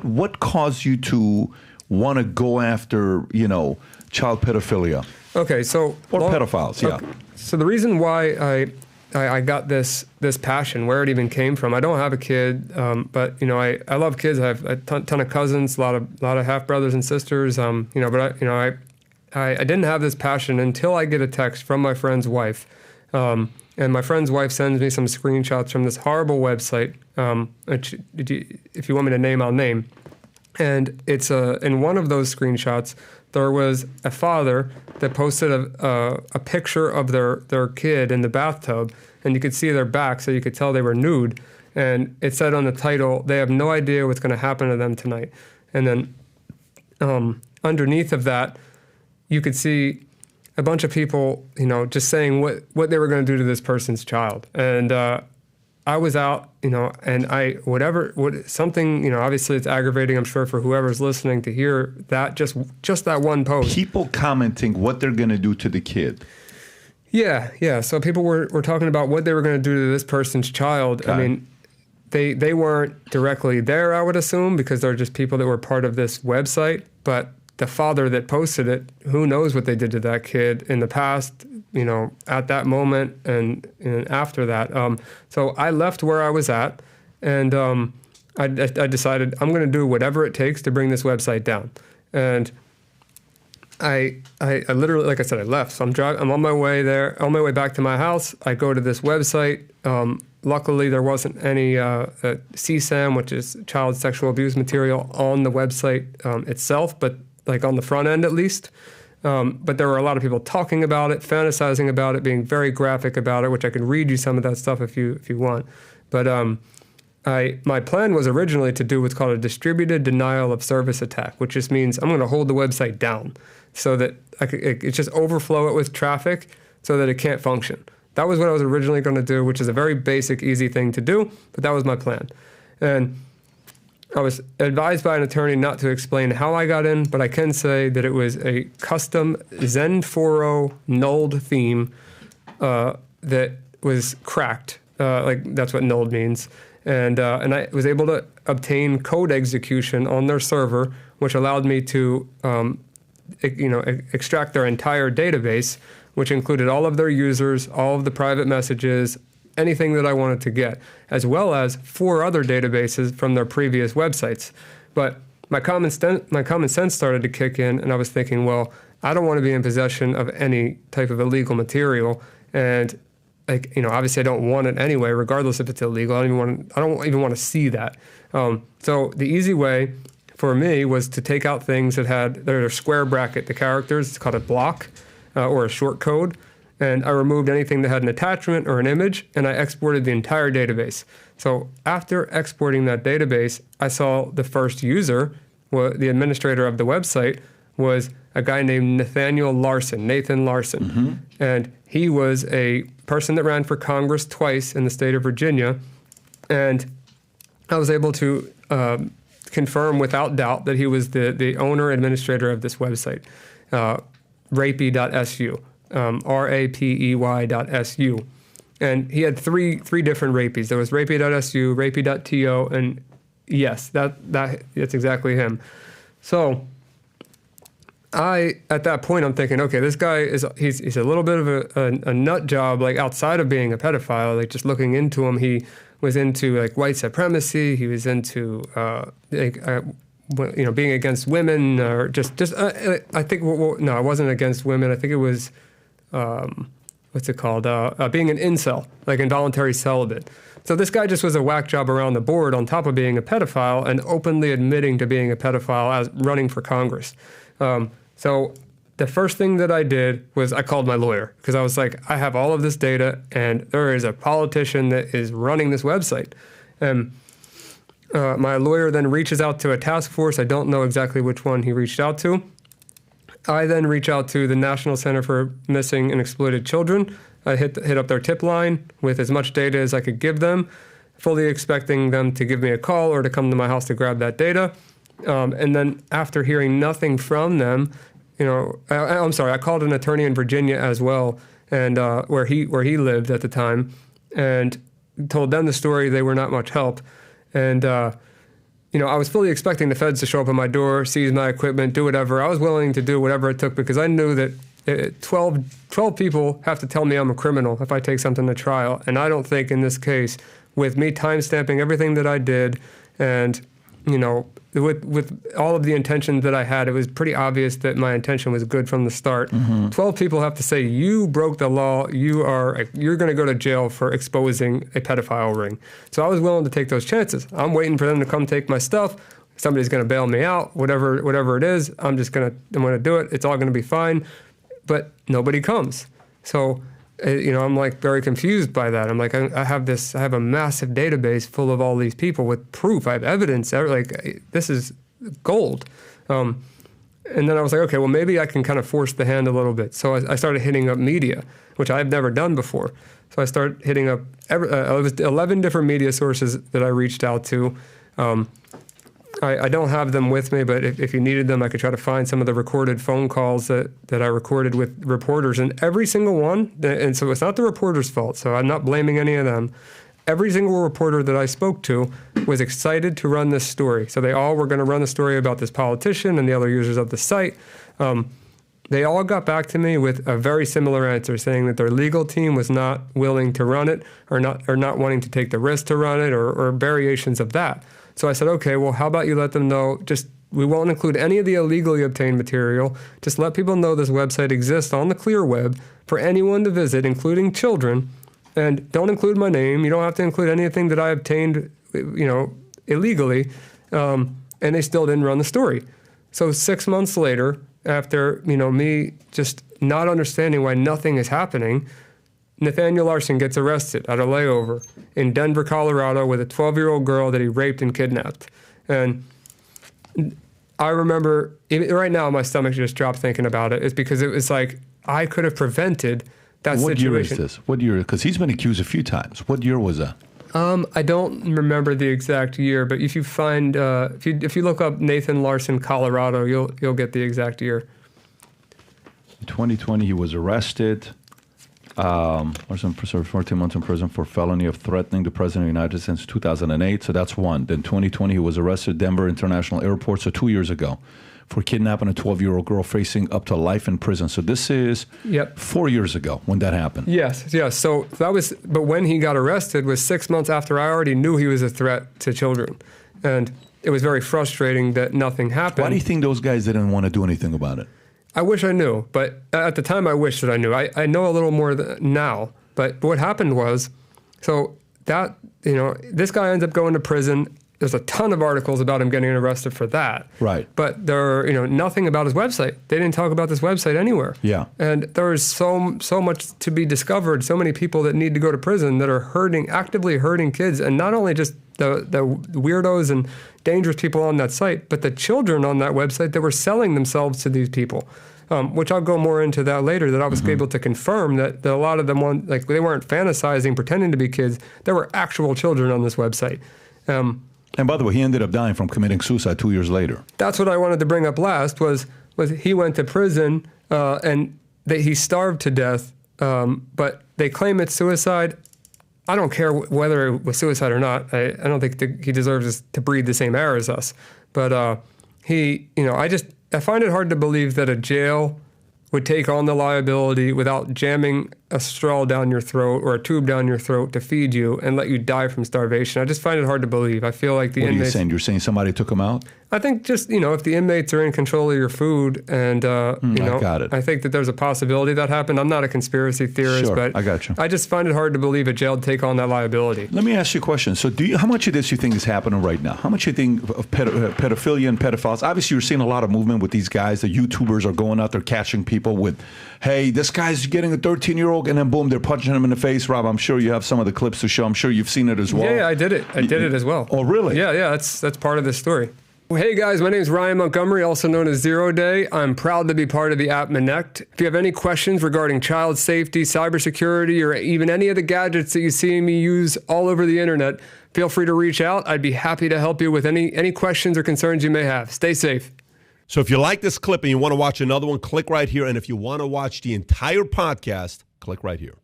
what caused you to want to go after, child pedophilia? Okay, so pedophiles, yeah. Okay. So the reason why I got this passion, where it even came from. I don't have a kid, but I love kids. I have a ton of cousins, a lot of half brothers and sisters. But I didn't have this passion until I get a text from my friend's wife, and my friend's wife sends me some screenshots from this horrible website. Which, if you want me to name, I'll name. And it's in one of those screenshots, there was a father that posted a picture of their kid in the bathtub, and you could see their back, so you could tell they were nude. And it said on the title, "They have no idea what's going to happen to them tonight." And then underneath of that, you could see a bunch of people, just saying what they were going to do to this person's child. And I was out, and obviously it's aggravating, I'm sure, for whoever's listening to hear that, just that one post. People commenting what they're going to do to the kid. Yeah. So people were talking about what they were going to do to this person's child. Okay. I mean, they weren't directly there, I would assume, because they're just people that were part of this website. But the father that posted it, who knows what they did to that kid in the past, at that moment and after that. So I left where I was at, and I decided I'm going to do whatever it takes to bring this website down. And I literally, like I said, I left. So I'm on my way there, on my way back to my house. I go to this website. Luckily, there wasn't any CSAM, which is child sexual abuse material, on the website itself, but like on the front end at least. But there were a lot of people talking about it, fantasizing about it, being very graphic about it, which I can read you some of that stuff if you want. But my plan was originally to do what's called a distributed denial of service attack, which just means I'm going to hold the website down so that it's just overflow it with traffic so that it can't function. That was what I was originally going to do, which is a very basic, easy thing to do, but that was my plan. And I was advised by an attorney not to explain how I got in, but I can say that it was a custom Zen 4.0 nulled theme that was cracked. That's what nulled means. And I was able to obtain code execution on their server, which allowed me to extract their entire database, which included all of their users, all of the private messages, anything that I wanted to get, as well as 4 other databases from their previous websites. But my common sense started to kick in, and I was thinking, well, I don't want to be in possession of any type of illegal material, and obviously I don't want it anyway, regardless if it's illegal. I don't even want to see that. So the easy way for me was to take out things that had their square bracket, the characters. It's called a block or a short code. And I removed anything that had an attachment or an image, and I exported the entire database. So after exporting that database, I saw the first user, the administrator of the website, was a guy named Nathan Larson. Mm-hmm. And he was a person that ran for Congress twice in the state of Virginia. And I was able to confirm without doubt that he was the owner administrator of this website, rapey.su. rapey.su. And he had three different rapies. There was rapey.su, rapey.to, and yes, that's exactly him. So at that point, I'm thinking, okay, this guy he's a little bit of a nut job, like outside of being a pedophile, like just looking into him. He was into like white supremacy. He was into being against women, or just I think no, it wasn't against women. I think it was what's it called? Being an incel, like involuntary celibate. So this guy just was a whack job around the board, on top of being a pedophile and openly admitting to being a pedophile as running for Congress. So the first thing that I did was I called my lawyer, because I was like, I have all of this data, and there is a politician that is running this website. And my lawyer then reaches out to a task force. I don't know exactly which one he reached out to. I then reach out to the National Center for Missing and Exploited Children. I hit up their tip line with as much data as I could give them, fully expecting them to give me a call or to come to my house to grab that data. And then after hearing nothing from them, I called an attorney in Virginia as well, and where he lived at the time, and told them the story. They were not much help. And I was fully expecting the feds to show up at my door, seize my equipment, do whatever. I was willing to do whatever it took because I knew that 12 people have to tell me I'm a criminal if I take something to trial. And I don't think in this case, with me timestamping everything that I did and, with all of the intentions that I had, it was pretty obvious that my intention was good from the start. 12 people have to say, you broke the law, you're going to go to jail for exposing a pedophile ring. So I was willing to take those chances. I'm waiting for them to come take my stuff. Somebody's going to bail me out, whatever it is. I'm going to do it. It's all going to be fine. But nobody comes. So, I'm like very confused by that. I'm like, I have a massive database full of all these people with proof. I have evidence. Like, this is gold. And then I was like, okay, well, maybe I can kind of force the hand a little bit. So I started hitting up media, which I've never done before. So I started hitting up, it was 11 different media sources that I reached out to. I don't have them with me, but if you needed them, I could try to find some of the recorded phone calls that I recorded with reporters. And every single one, and so it's not the reporter's fault, so I'm not blaming any of them. Every single reporter that I spoke to was excited to run this story. So they all were going to run the story about this politician and the other users of the site. They all got back to me with a very similar answer, saying that their legal team was not willing to run it or not wanting to take the risk to run it or variations of that. So I said, okay, well, how about you let them know, we won't include any of the illegally obtained material. Just let people know this website exists on the clear web for anyone to visit, including children. And don't include my name. You don't have to include anything that I obtained, illegally. And they still didn't run the story. So 6 months later, after, me just not understanding why nothing is happening, Nathaniel Larson gets arrested at a layover in Denver, Colorado with a 12-year-old girl that he raped and kidnapped. And I remember, right now my stomach just dropped thinking about it. It's because it was like I could have prevented that situation. What year is this? What year? Because he's been accused a few times. What year was that? I don't remember the exact year, but if you find, if you look up Nathan Larson, Colorado, you'll get the exact year. In 2020, he was arrested. Larson served 14 months in prison for felony of threatening the president of the United States since 2008. So that's one. Then 2020, he was arrested at Denver International Airport, so 2 years ago, for kidnapping a 12-year-old girl facing up to life in prison. So this is 4 years ago when that happened. Yes. So but when he got arrested was 6 months after I already knew he was a threat to children. And it was very frustrating that nothing happened. Why do you think those guys didn't want to do anything about it? I wish I knew, but at the time I wish that I knew. I know a little more now, but what happened was, so that, this guy ends up going to prison. There's a ton of articles about him getting arrested for that. Right. But there are, nothing about his website. They didn't talk about this website anywhere. Yeah. And there is so much to be discovered, so many people that need to go to prison that are actively hurting kids, and not only just the weirdos and dangerous people on that site, but the children on that website that were selling themselves to these people, which I'll go more into that later, that I was able to confirm that a lot of them, they weren't fantasizing, pretending to be kids. There were actual children on this website. And by the way, he ended up dying from committing suicide 2 years later. That's what I wanted to bring up last, was he went to prison and he starved to death, but they claim it's suicide. I don't care whether it was suicide or not. I don't think he deserves to breathe the same air as us. But I find it hard to believe that a jail would take on the liability without jamming a straw down your throat or a tube down your throat to feed you and let you die from starvation. I just find it hard to believe. I feel like the inmates... What are you saying? You're saying somebody took him out? I think just, if the inmates are in control of your food and, I got it. I think that there's a possibility that happened. I'm not a conspiracy theorist, but I got you. I just find it hard to believe a jail would take on that liability. Let me ask you a question. So how much of this you think is happening right now? How much do you think of pedophilia and pedophiles? Obviously, you're seeing a lot of movement with these guys. The YouTubers are going out there catching people with, hey, this guy's getting a 13-year-old, and then boom, they're punching him in the face. Rob, I'm sure you have some of the clips to show. I'm sure you've seen it as well. Yeah, I did it. I did it as well. Oh, really? Yeah, that's part of this story. Well, hey guys, my name is Ryan Montgomery, also known as Zero Day. I'm proud to be part of the app Minect. If you have any questions regarding child safety, cybersecurity, or even any of the gadgets that you see me use all over the internet, feel free to reach out. I'd be happy to help you with any questions or concerns you may have. Stay safe. So if you like this clip and you want to watch another one, click right here. And if you want to watch the entire podcast, click right here.